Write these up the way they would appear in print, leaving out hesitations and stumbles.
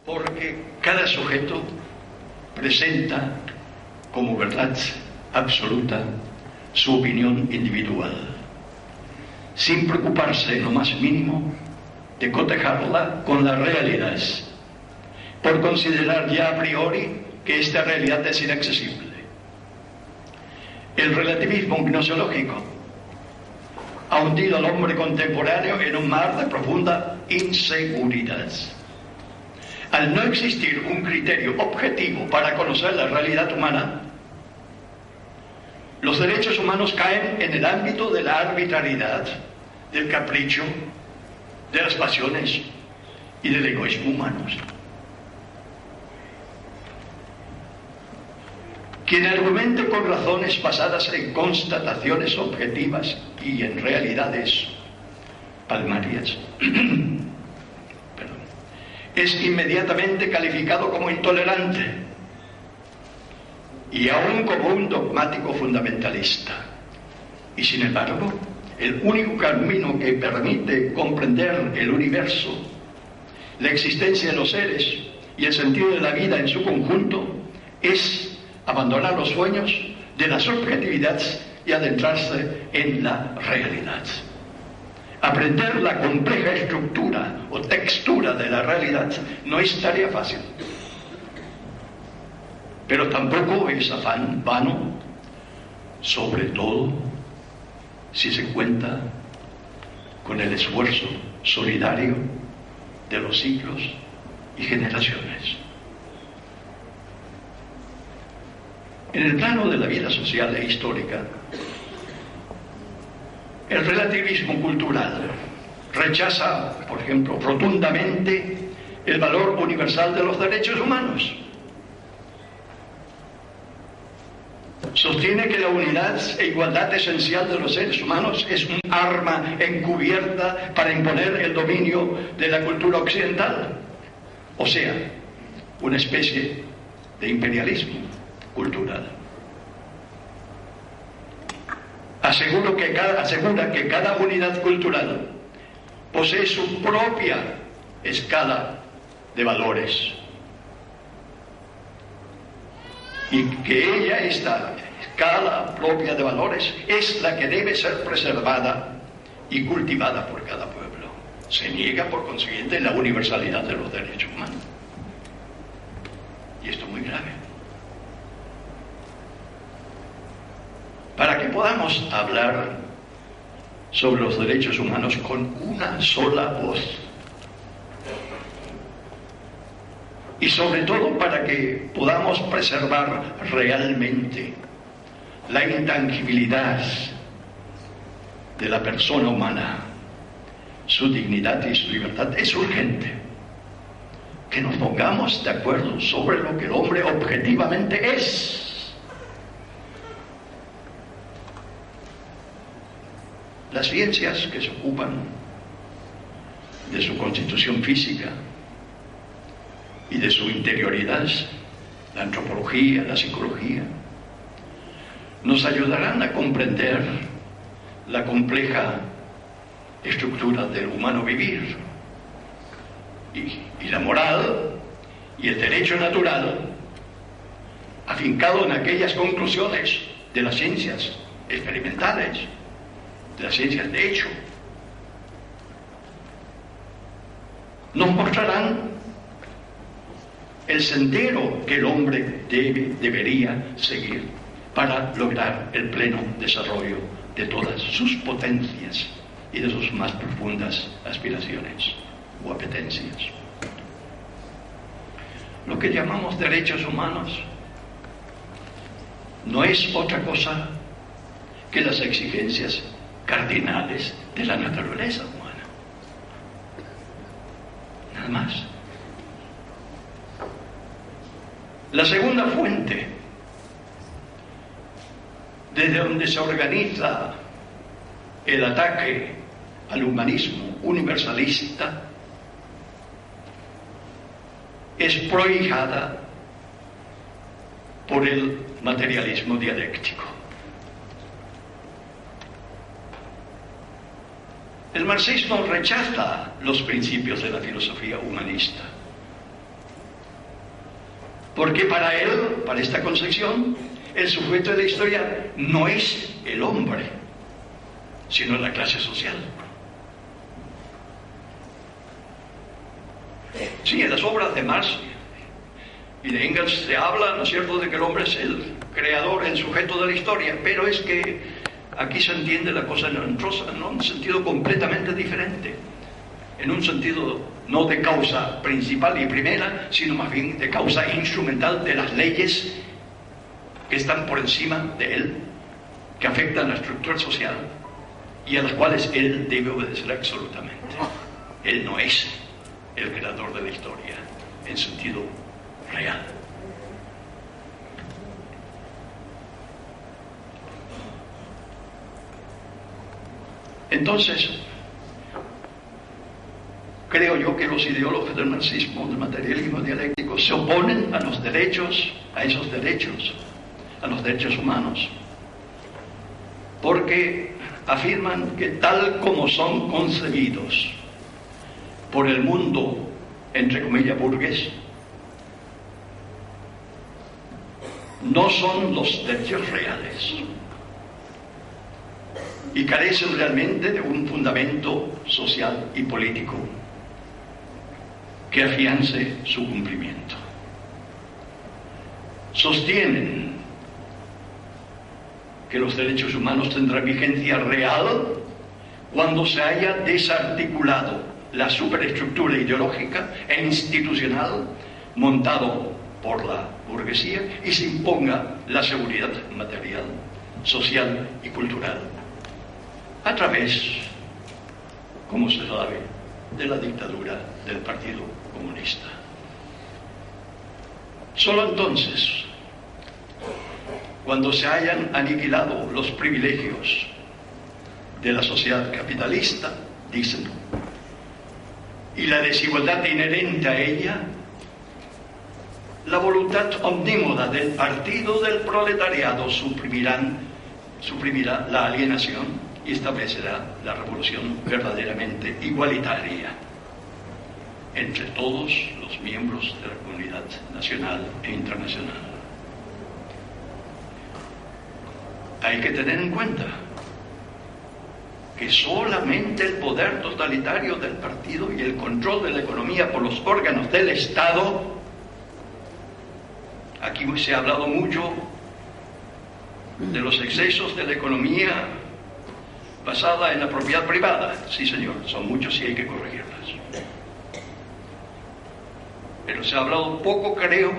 porque cada sujeto presenta como verdad absoluta su opinión individual, sin preocuparse en lo más mínimo de cotejarla con la realidad, por considerar ya a priori que esta realidad es inaccesible. El relativismo gnoseológico ha hundido al hombre contemporáneo en un mar de profunda inseguridad. Al no existir un criterio objetivo para conocer la realidad humana, los derechos humanos caen en el ámbito de la arbitrariedad, del capricho, de las pasiones y del egoísmo humanos. Quien argumente con razones basadas en constataciones objetivas y en realidades palmarias es inmediatamente calificado como intolerante y aún como un dogmático fundamentalista. Y sin embargo, el único camino que permite comprender el universo, la existencia de los seres y el sentido de la vida en su conjunto es abandonar los sueños de la subjetividad y adentrarse en la realidad. Aprender la compleja estructura o textura de la realidad no es tarea fácil, pero tampoco es afán vano, sobre todo si se cuenta con el esfuerzo solidario de los siglos y generaciones. En el plano de la vida social e histórica, el relativismo cultural rechaza, por ejemplo, rotundamente el valor universal de los derechos humanos. Sostiene que la unidad e igualdad esencial de los seres humanos es un arma encubierta para imponer el dominio de la cultura occidental, o sea, una especie de imperialismo cultural. Asegura que cada unidad cultural posee su propia escala de valores y que ella, esta escala propia de valores, es la que debe ser preservada y cultivada por cada pueblo. Se niega, por consiguiente, la universalidad de los derechos humanos. Y esto es muy grave. Para que podamos hablar sobre los derechos humanos con una sola voz, y sobre todo para que podamos preservar realmente la intangibilidad de la persona humana, su dignidad y su libertad, es urgente que nos pongamos de acuerdo sobre lo que el hombre objetivamente es. Las ciencias que se ocupan de su constitución física y de su interioridad, la antropología, la psicología, nos ayudarán a comprender la compleja estructura del humano vivir y la moral y el derecho natural, afincado en aquellas conclusiones de las ciencias experimentales, de las ciencias de hecho, nos mostrarán el sendero que el hombre debería seguir para lograr el pleno desarrollo de todas sus potencias y de sus más profundas aspiraciones o apetencias. Lo que llamamos derechos humanos no es otra cosa que las exigencias cardinales de la naturaleza humana. Nada más. La segunda fuente desde donde se organiza el ataque al humanismo universalista es prohijada por el materialismo dialéctico. El marxismo rechaza los principios de la filosofía humanista Porque para él, para esta concepción, el sujeto de la historia no es el hombre, sino la clase social. Sí, en las obras de Marx y de Engels se habla, ¿no es cierto?, de que el hombre es el creador, el sujeto de la historia, pero es que aquí se entiende la cosa en un sentido completamente diferente, en un sentido no de causa principal y primera, sino más bien de causa instrumental de las leyes que están por encima de él, que afectan la estructura social y a las cuales él debe obedecer absolutamente. Él no es el creador de la historia en sentido real. Entonces, creo yo que los ideólogos del marxismo, del materialismo dialéctico, se oponen a los derechos, a esos derechos, a los derechos humanos, porque afirman que tal como son concebidos por el mundo, entre comillas, burgués, no son los derechos reales y carecen realmente de un fundamento social y político que afiance su cumplimiento. Sostienen que los derechos humanos tendrán vigencia real cuando se haya desarticulado la superestructura ideológica e institucional montado por la burguesía y se imponga la seguridad material, social y cultural a través, como se sabe, de la dictadura del Partido Comunista. Solo entonces, cuando se hayan aniquilado los privilegios de la sociedad capitalista, dicen, y la desigualdad inherente a ella, la voluntad omnímoda del partido del proletariado suprimirá la alienación y establecerá la revolución verdaderamente igualitaria entre todos los miembros de la comunidad nacional e internacional. Hay que tener en cuenta que solamente el poder totalitario del partido y el control de la economía por los órganos del Estado, aquí se ha hablado mucho de los excesos de la economía basada en la propiedad privada. Sí, señor, son muchos y hay que corregirlas. Pero se ha hablado poco, creo,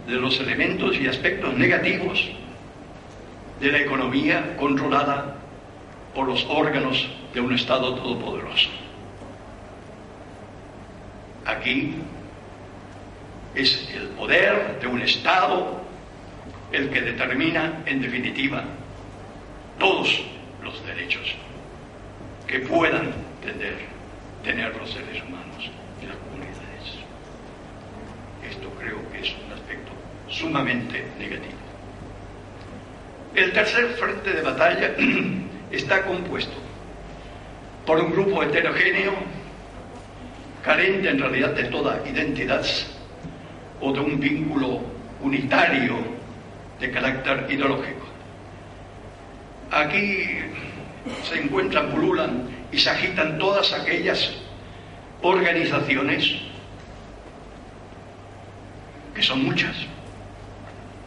de los elementos y aspectos negativos de la economía controlada por los órganos de un Estado todopoderoso. Aquí es el poder de un Estado el que determina, en definitiva, todos los derechos que puedan tener los seres humanos y las comunidades. Esto creo que es un aspecto sumamente negativo. El tercer frente de batalla está compuesto por un grupo heterogéneo, carente en realidad de toda identidad o de un vínculo unitario de carácter ideológico. Aquí se encuentran, pululan y se agitan todas aquellas organizaciones, que son muchas,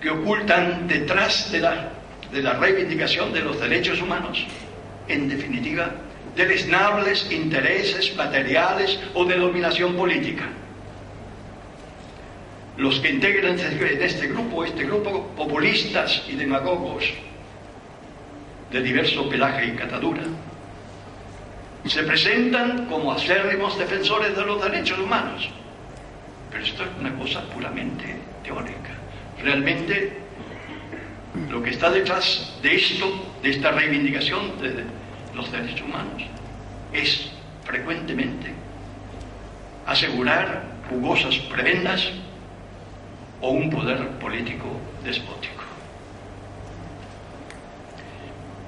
que ocultan detrás de la reivindicación de los derechos humanos, en definitiva, deleznables intereses materiales o de dominación política. Los que integran este grupo populistas y demagogos de diverso pelaje y catadura, se presentan como acérrimos defensores de los derechos humanos. Pero esto es una cosa puramente teórica. Realmente, lo que está detrás de esto, de esta reivindicación de los derechos humanos, es frecuentemente asegurar jugosas prebendas o un poder político despótico.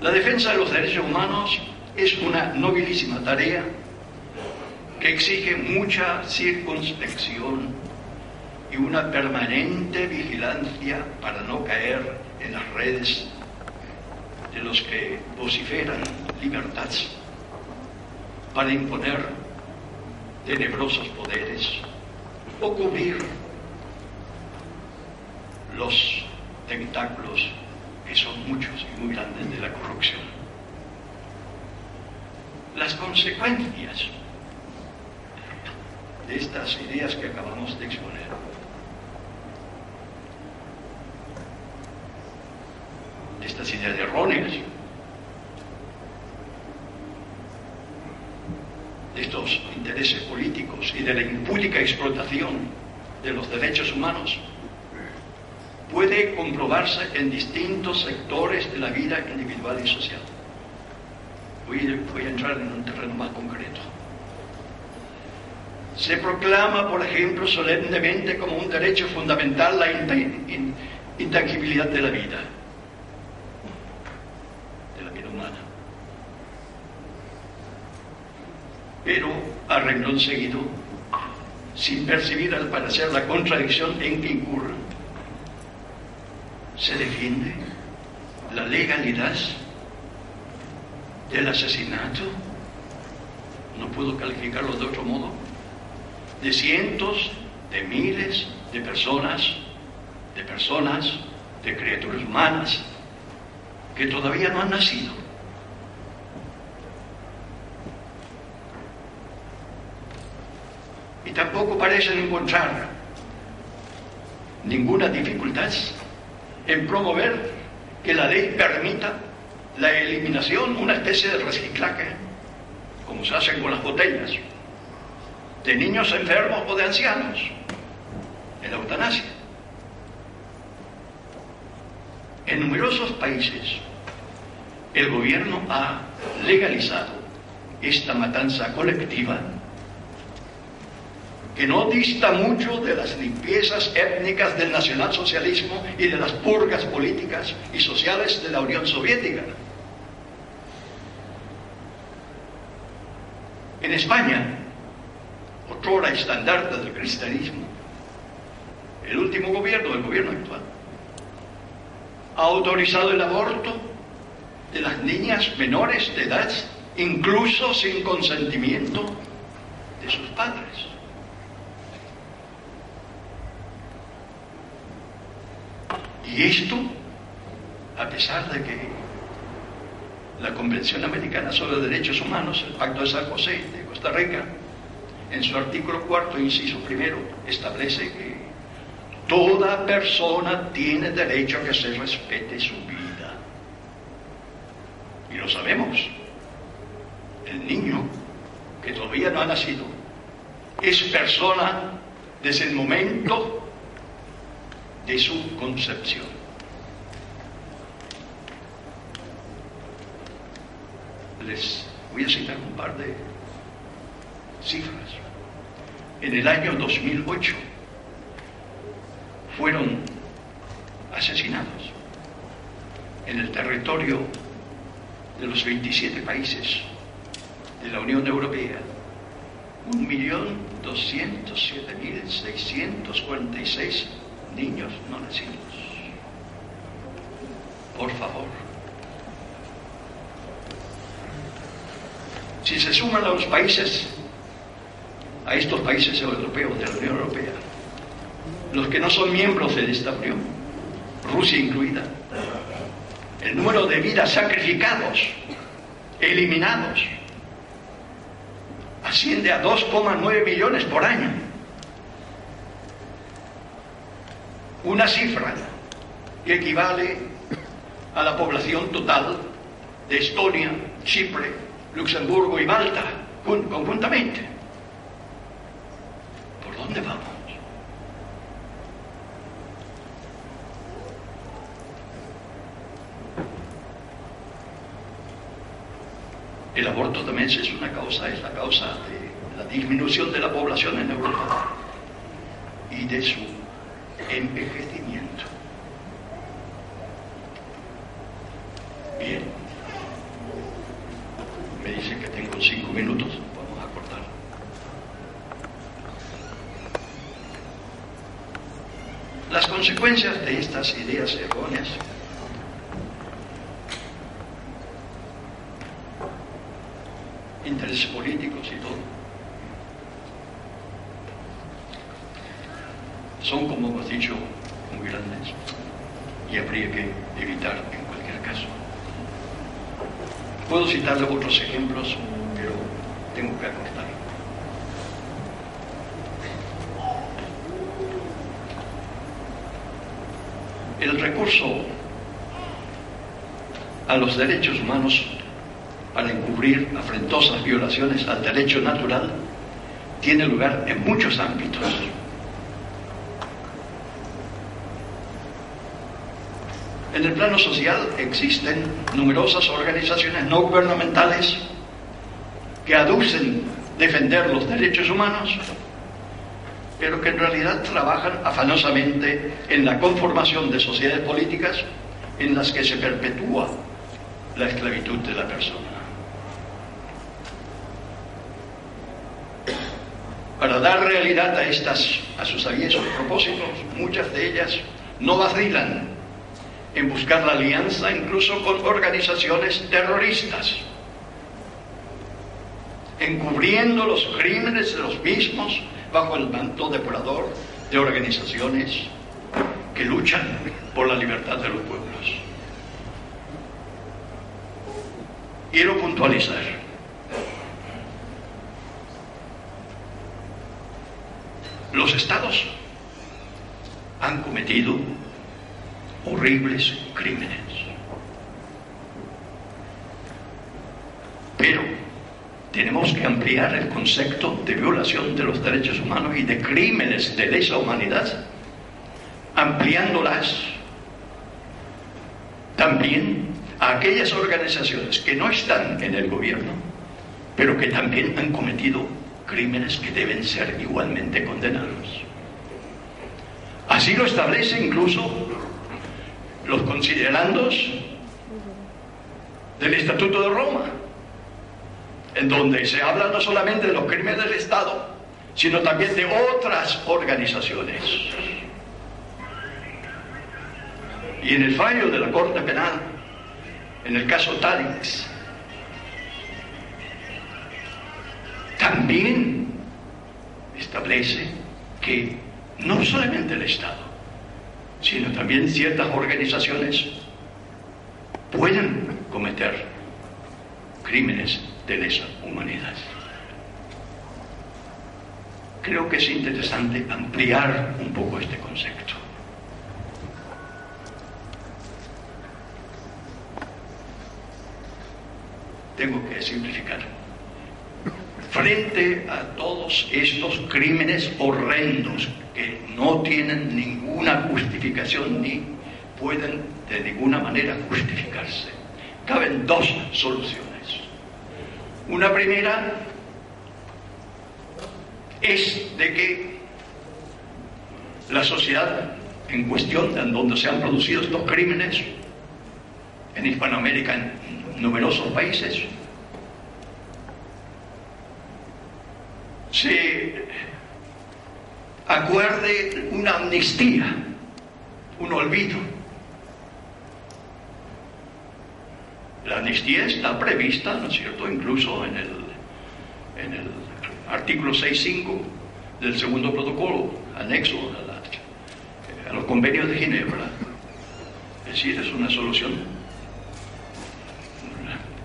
La defensa de los derechos humanos es una nobilísima tarea que exige mucha circunspección y una permanente vigilancia para no caer en las redes de los que vociferan libertad para imponer tenebrosos poderes o cubrir los tentáculos que son muchos y muy grandes de la corrupción. Las consecuencias de estas ideas que acabamos de exponer de estas ideas erróneas, de estos intereses políticos y de la impúdica explotación de los derechos humanos, puede comprobarse en distintos sectores de la vida individual y social. Voy a entrar en un terreno más concreto. Se proclama, por ejemplo, solemnemente como un derecho fundamental la intangibilidad de la vida humana. Pero, a renglón seguido, sin percibir al parecer la contradicción en que incurren, se defiende la legalidad del asesinato, no puedo calificarlo de otro modo, de cientos, de miles de personas, de criaturas humanas que todavía no han nacido. Y tampoco parecen encontrar ninguna dificultad en promover que la ley permita la eliminación, una especie de reciclaje, como se hace con las botellas, de niños enfermos o de ancianos, en la eutanasia. En numerosos países, el gobierno ha legalizado esta matanza colectiva que no dista mucho de las limpiezas étnicas del nacionalsocialismo y de las purgas políticas y sociales de la Unión Soviética. En España, otrora estandarte del cristianismo, el último gobierno, el gobierno actual, ha autorizado el aborto de las niñas menores de edad, incluso sin consentimiento de sus padres. Y esto, a pesar de que la Convención Americana sobre los Derechos Humanos, el Pacto de San José de Costa Rica, en su artículo 4, inciso 1, establece que toda persona tiene derecho a que se respete su vida. Y lo sabemos. El niño, que todavía no ha nacido, es persona desde el momento de su concepción. Les voy a citar un par de cifras. En el año 2008 fueron asesinados en el territorio de los 27 países de la Unión Europea 1.207.646 niños no nacidos. Por favor. Si se suman a los países, a estos países europeos de la Unión Europea, los que no son miembros de esta Unión, Rusia incluida, el número de vidas sacrificados, eliminados, asciende a 2,9 millones por año. Una cifra que equivale a la población total de Estonia, Chipre, Luxemburgo y Malta conjuntamente. ¿Por dónde vamos? El aborto también es una causa, es la causa de la disminución de la población en Europa y de su envejecimiento. Bien, me dicen que tengo 5 minutos, vamos a cortar. Las consecuencias de estas ideas erróneas intereses políticos y todo son, como hemos dicho, muy grandes y habría que evitar en cualquier caso. Puedo citarle otros ejemplos, pero tengo que acortar. El recurso a los derechos humanos para encubrir afrentosas violaciones al derecho natural tiene lugar en muchos ámbitos. En el plano social existen numerosas organizaciones no gubernamentales que aducen defender los derechos humanos, pero que en realidad trabajan afanosamente en la conformación de sociedades políticas en las que se perpetúa la esclavitud de la persona. Para dar realidad a sus aviesos propósitos, muchas de ellas no vacilan en buscar la alianza incluso con organizaciones terroristas, encubriendo los crímenes de los mismos bajo el manto depurador de organizaciones que luchan por la libertad de los pueblos. Quiero puntualizar. Los estados han cometido horribles crímenes, pero tenemos que ampliar el concepto de violación de los derechos humanos y de crímenes de lesa humanidad, ampliándolas también a aquellas organizaciones que no están en el gobierno, pero que también han cometido crímenes que deben ser igualmente condenados. Así lo establece incluso los considerandos del Estatuto de Roma, en donde se habla no solamente de los crímenes del Estado, sino también de otras organizaciones. Y en el fallo de la Corte Penal, en el caso Talix, también establece que no solamente el Estado, sino también ciertas organizaciones pueden cometer crímenes de lesa humanidad. Creo que es interesante ampliar un poco este concepto. Tengo que simplificar. Frente a todos estos crímenes horrendos que no tienen ninguna justificación ni pueden de ninguna manera justificarse, caben dos soluciones. Una primera es de que la sociedad en cuestión, en donde se han producido estos crímenes, en Hispanoamérica, en numerosos países, se acuerde una amnistía, un olvido. La amnistía está prevista, ¿no es cierto?, incluso en el artículo 6.5 del segundo protocolo, anexo a los convenios de Ginebra. Es decir, es una solución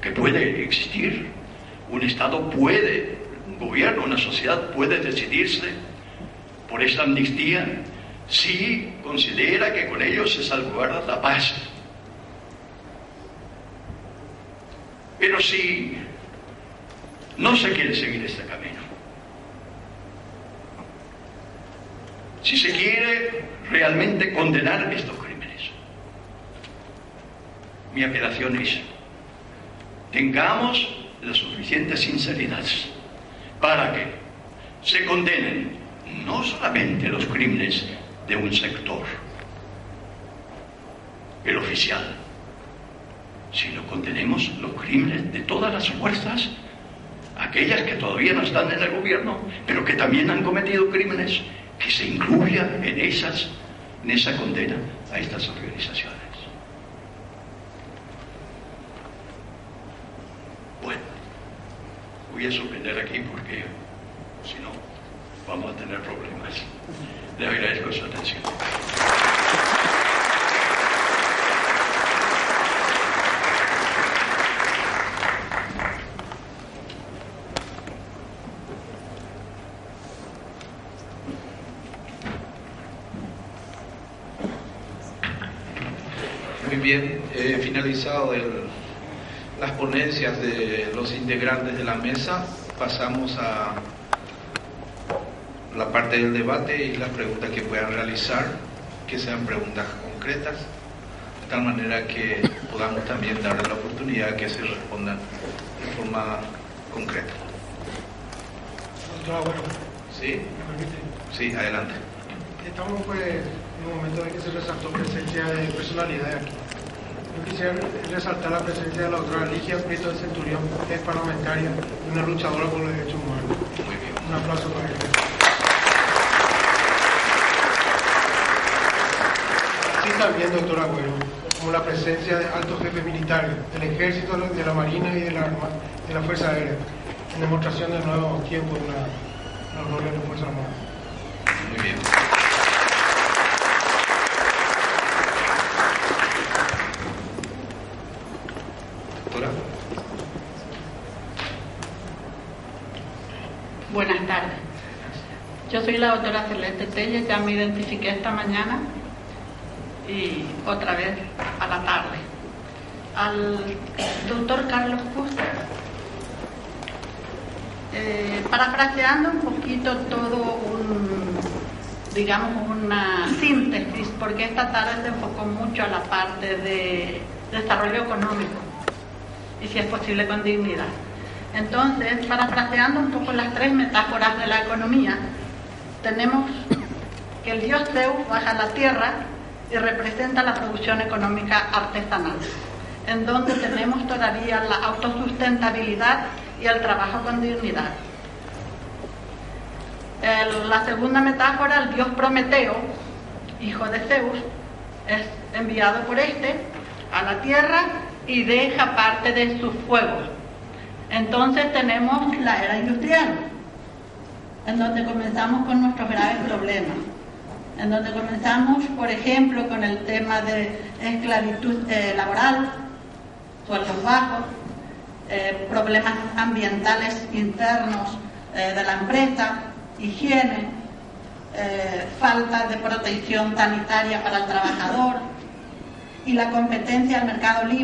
que puede existir. Un Estado puede, un gobierno, una sociedad puede decidirse por esta amnistía si considera que con ello se salvaguarda la paz. Pero si no se quiere seguir este camino, si se quiere realmente condenar estos crímenes, mi apelación es: tengamos la suficiente sinceridad para que se condenen no solamente los crímenes de un sector, el oficial, sino condenemos los crímenes de todas las fuerzas, aquellas que todavía no están en el gobierno, pero que también han cometido crímenes, que se incluyan en esas en esa condena a estas organizaciones. Bueno, voy a suspender aquí porque si no vamos a tener problemas. Les agradezco su atención. Muy bien, finalizado las ponencias de los integrantes de la mesa, pasamos a la parte del debate y las preguntas que puedan realizar, que sean preguntas concretas, de tal manera que podamos también darle la oportunidad que se respondan de forma concreta. Doctor Agüero, ¿Sí? ¿me permite? Sí, adelante. Estamos pues en un momento en que se resaltó presencia de personalidades aquí. Yo quisiera resaltar la presencia de la doctora Ligia Prieto de Centurión, que es parlamentaria y una luchadora por los derechos humanos. Muy bien. Un aplauso para ella. Así también, doctor Agüero, como la presencia de altos jefes militares del Ejército, de la Marina y de la Fuerza Aérea, en demostración del nuevo tiempo de la gloria de la Fuerza Armada. Muy bien. Doctora. Buenas tardes. Yo soy la doctora Celeste Telles, ya me identifiqué esta mañana y otra vez a la tarde. Al doctor Carlos Fuster, parafraseando un poquito todo una síntesis, porque esta tarde se enfocó mucho a la parte de desarrollo económico y si es posible con dignidad. Entonces, parafraseando un poco las tres metáforas de la economía, tenemos que el dios Zeus baja a la tierra y representa la producción económica artesanal, en donde tenemos todavía la autosustentabilidad y el trabajo con dignidad. La segunda metáfora, el dios Prometeo, hijo de Zeus, es enviado por este a la tierra y deja parte de sus fuegos. Entonces tenemos la era industrial, en donde comenzamos con nuestros graves problemas, en donde comenzamos, por ejemplo, con el tema de esclavitud laboral, sueldos bajos, problemas ambientales internos de la empresa, higiene, falta de protección sanitaria para el trabajador y la competencia al mercado libre.